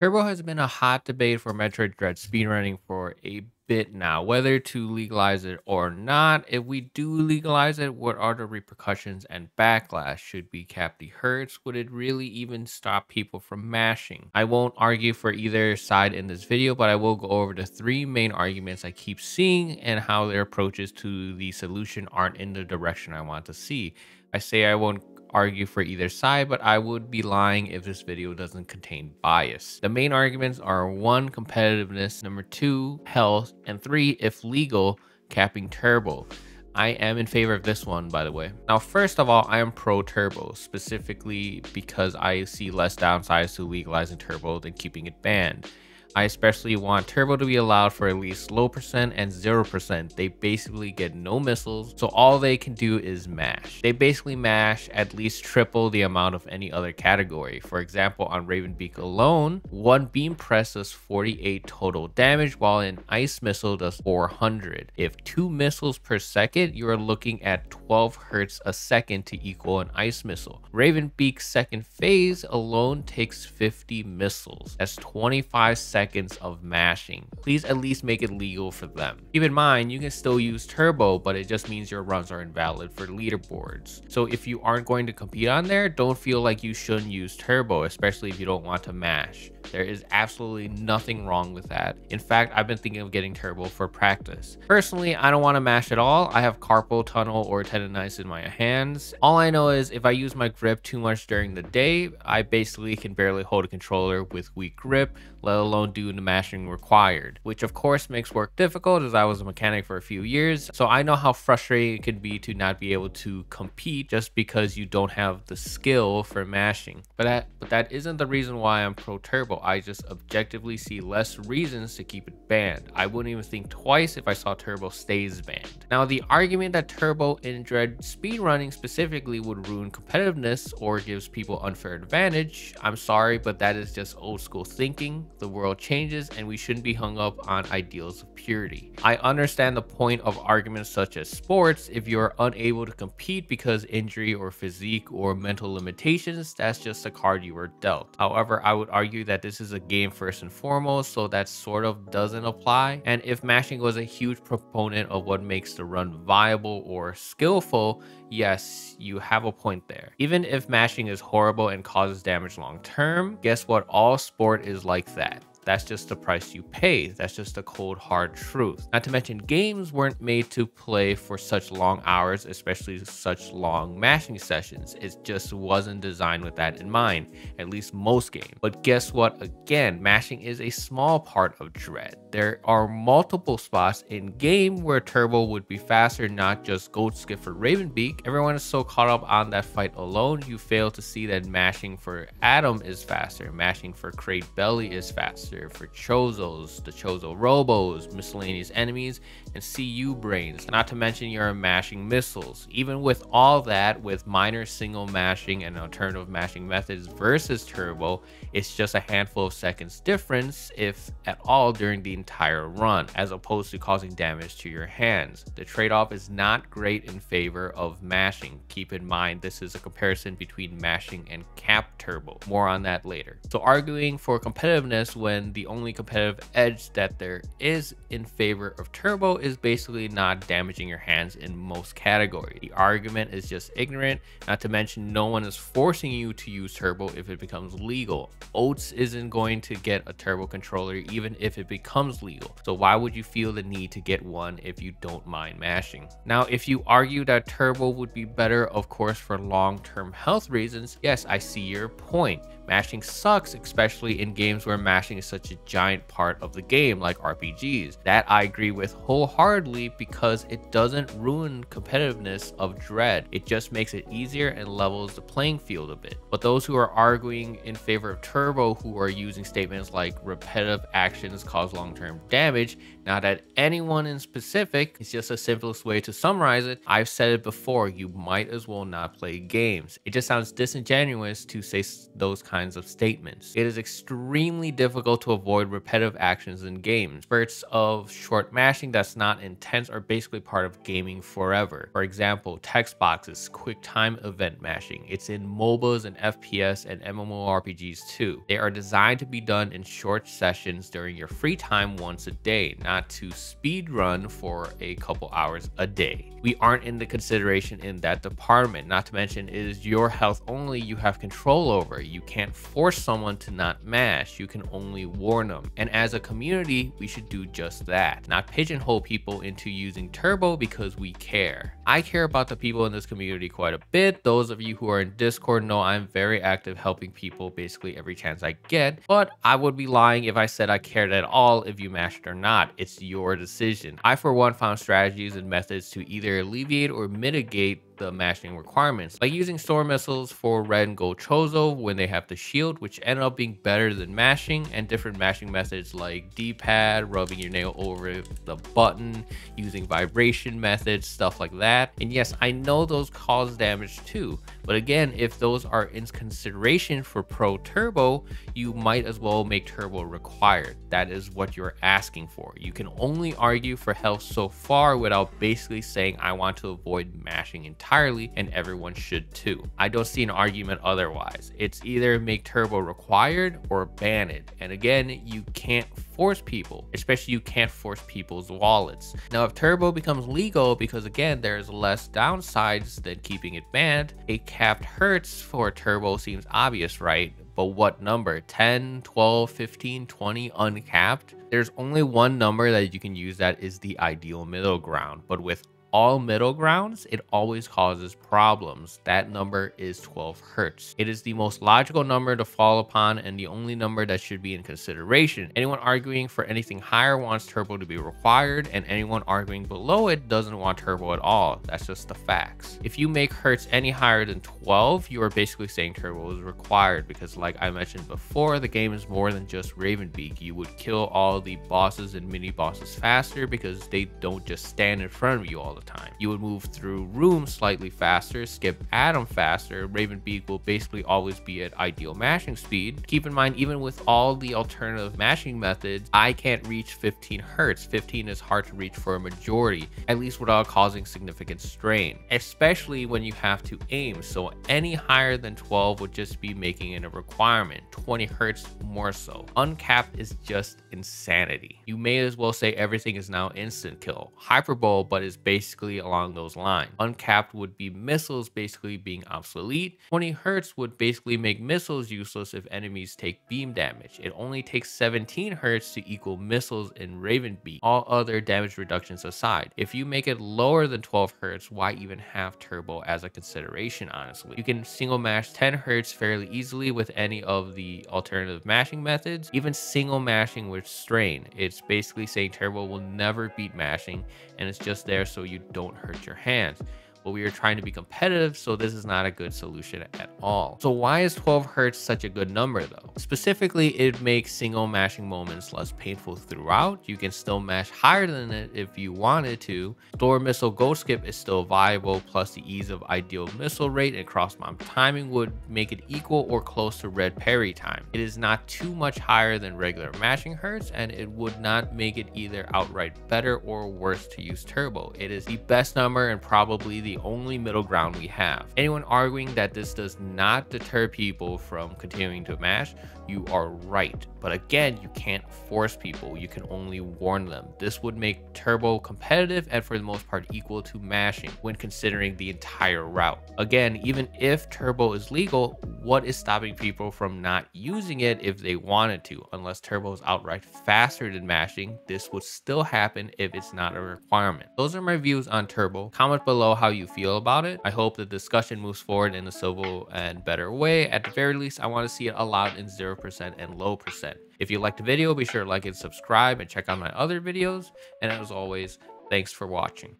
Turbo has been a hot debate for Metroid Dread speedrunning for a bit now, whether to legalize it or not. If we do legalize it, what are the repercussions and backlash? Should we cap the hertz? Would it really even stop people from mashing? I won't argue for either side in this video, but I will go over the three main arguments I keep seeing and how their approaches to the solution aren't in the direction I want to see. I say I won't argue for either side, but I would be lying if this video doesn't contain bias. The main arguments are 1, competitiveness, number 2, health, and 3, if legal, capping turbo. I am in favor of this one, by the way. Now, first of all, I am pro turbo, specifically because I see less downsides to legalizing turbo than keeping it banned. I especially want turbo to be allowed for at least low percent and 0%. They basically get no missiles, so all they can do is mash. They basically mash at least triple the amount of any other category. For example, on Ravenbeak alone, one beam press does 48 total damage, while an ice missile does 400. If 2 missiles per second, you are looking at 12 hertz a second to equal an ice missile. Ravenbeak's second phase alone takes 50 missiles. That's 25 seconds of mashing. Please at least make it legal for them. Keep in mind, you can still use turbo, but it just means your runs are invalid for leaderboards. So if you aren't going to compete on there, don't feel like you shouldn't use turbo, especially if you don't want to mash. There is absolutely nothing wrong with that. In fact, I've been thinking of getting turbo for practice. Personally, I don't want to mash at all. I have carpal tunnel or tendonitis in my hands. All I know is if I use my grip too much during the day, I basically can barely hold a controller with weak grip, let alone do the mashing required, which of course makes work difficult as I was a mechanic for a few years. So I know how frustrating it can be to not be able to compete just because you don't have the skill for mashing. But that isn't the reason why I'm pro turbo. I just objectively see less reasons to keep it banned. I wouldn't even think twice if I saw turbo stays banned. Now, the argument that turbo in Dread speedrunning specifically would ruin competitiveness or gives people unfair advantage, I'm sorry, but that is just old school thinking. The world changes and we shouldn't be hung up on ideals of purity. I understand the point of arguments such as sports. If you're unable to compete because injury or physique or mental limitations, that's just a card you were dealt. However, I would argue that this is a game first and foremost, so that sort of doesn't apply. And if mashing was a huge proponent of what makes the run viable or skillful, yes, you have a point there. Even if mashing is horrible and causes damage long term, guess what? All sport is like that. That's just the price you pay. That's just the cold hard truth. Not to mention, games weren't made to play for such long hours, especially such long mashing sessions. It just wasn't designed with that in mind, at least most games. But guess what? Again, mashing is a small part of Dread. There are multiple spots in game where turbo would be faster, not just gold skip for Ravenbeak. Everyone is so caught up on that fight alone, you fail to see that mashing for Adam is faster, mashing for Crate Belly is faster, for Chozos, the Chozo Robos, miscellaneous enemies, and CU brains, not to mention your mashing missiles. Even with all that, with minor single mashing and alternative mashing methods versus turbo, it's just a handful of seconds difference, if at all, during the entire run, as opposed to causing damage to your hands. The trade-off is not great in favor of mashing. Keep in mind, this is a comparison between mashing and cap turbo. More on that later. So arguing for competitiveness when the only competitive edge that there is in favor of turbo is basically not damaging your hands in most categories. The argument is just ignorant, not to mention no one is forcing you to use turbo if it becomes legal. Oats isn't going to get a turbo controller even if it becomes legal. So why would you feel the need to get one if you don't mind mashing? Now, if you argue that turbo would be better, of course, for long-term health reasons, yes, I see your point. Mashing sucks, especially in games where mashing is such a giant part of the game, like RPGs. That I agree with wholeheartedly because it doesn't ruin competitiveness of Dread. It just makes it easier and levels the playing field a bit. But those who are arguing in favor of turbo, who are using statements like repetitive actions cause long-term damage, not at anyone in specific, it's just the simplest way to summarize it. I've said it before, you might as well not play games. It just sounds disingenuous to say those kinds kinds of statements. It is extremely difficult to avoid repetitive actions in games. Spurts of short mashing that's not intense are basically part of gaming forever. For example, text boxes, quick time event mashing. It's in MOBAs and FPS and MMORPGs too. They are designed to be done in short sessions during your free time once a day, not to speed run for a couple hours a day. We aren't in the consideration in that department. Not to mention, it is your health only you have control over. You can't force someone to not mash, you can only warn them. And as a community, we should do just that, not pigeonhole people into using turbo because we care. I care about the people in this community quite a bit. Those of you who are in Discord know I'm very active helping people basically every chance I get, but I would be lying if I said I cared at all if you mashed or not. It's your decision. I for one found strategies and methods to either alleviate or mitigate the mashing requirements, like using storm missiles for red and gold Chozo when they have the shield, which ended up being better than mashing, and different mashing methods like D-pad, rubbing your nail over the button, using vibration methods, stuff like that. And yes, I know those cause damage too, but again, if those are in consideration for pro turbo, you might as well make turbo required. That is what you're asking for. You can only argue for health so far without basically saying I want to avoid mashing entirely, and everyone should too. I don't see an argument otherwise. It's either make turbo required or ban it. And again, you can't force people, especially you can't force people's wallets. Now, if turbo becomes legal, because again, there's less downsides than keeping it banned, a capped hertz for turbo seems obvious, right? But what number? 10, 12, 15, 20 uncapped? There's only one number that you can use that is the ideal middle ground, but with all middle grounds, it always causes problems. That number is 12 hertz. It is the most logical number to fall upon and the only number that should be in consideration. Anyone arguing for anything higher wants turbo to be required, and anyone arguing below it doesn't want turbo at all. That's just the facts. If you make hertz any higher than 12, you are basically saying turbo is required, because like I mentioned before, the game is more than just Ravenbeak. You would kill all the bosses and mini bosses faster because they don't just stand in front of you all the time. You would move through rooms slightly faster, skip Atom faster. Ravenbeak will basically always be at ideal mashing speed. Keep in mind, even with all the alternative mashing methods, I can't reach 15 hertz. 15 is hard to reach for a majority, at least without causing significant strain, especially when you have to aim. So any higher than 12 would just be making it a requirement. 20 hertz more so. Uncapped is just insanity. You may as well say everything is now instant kill. Hyperbole, but is basically along those lines. Uncapped would be missiles basically being obsolete. 20 hertz would basically make missiles useless if enemies take beam damage. It only takes 17 hertz to equal missiles in Ravenbeak, all other damage reductions aside. If you make it lower than 12 hertz, why even have turbo as a consideration, honestly? You can single mash 10 hertz fairly easily with any of the alternative mashing methods, even single mashing with strain. It's basically saying turbo will never beat mashing, and it's just there so you don't hurt your hands. But we are trying to be competitive, so this is not a good solution at all. So why is 12 hertz such a good number though? Specifically, it makes single mashing moments less painful throughout. You can still mash higher than it if you wanted to. Door missile go skip is still viable, plus the ease of ideal missile rate and cross bomb timing would make it equal or close to red parry time. It is not too much higher than regular mashing hertz, and it would not make it either outright better or worse to use turbo. It is the best number and probably the only middle ground we have. Anyone arguing that this does not deter people from continuing to mash, you are right. But again, you can't force people, you can only warn them. This would make turbo competitive and for the most part equal to mashing when considering the entire route. Again, even if turbo is legal, what is stopping people from not using it if they wanted to? Unless turbo is outright faster than mashing, this would still happen if it's not a requirement. Those are my views on turbo. Comment below how you feel about it. I hope the discussion moves forward in a civil and better way. At the very least, I want to see it allowed in 0% and low percent. If you liked the video, be sure to like and subscribe and check out my other videos. And as always, thanks for watching.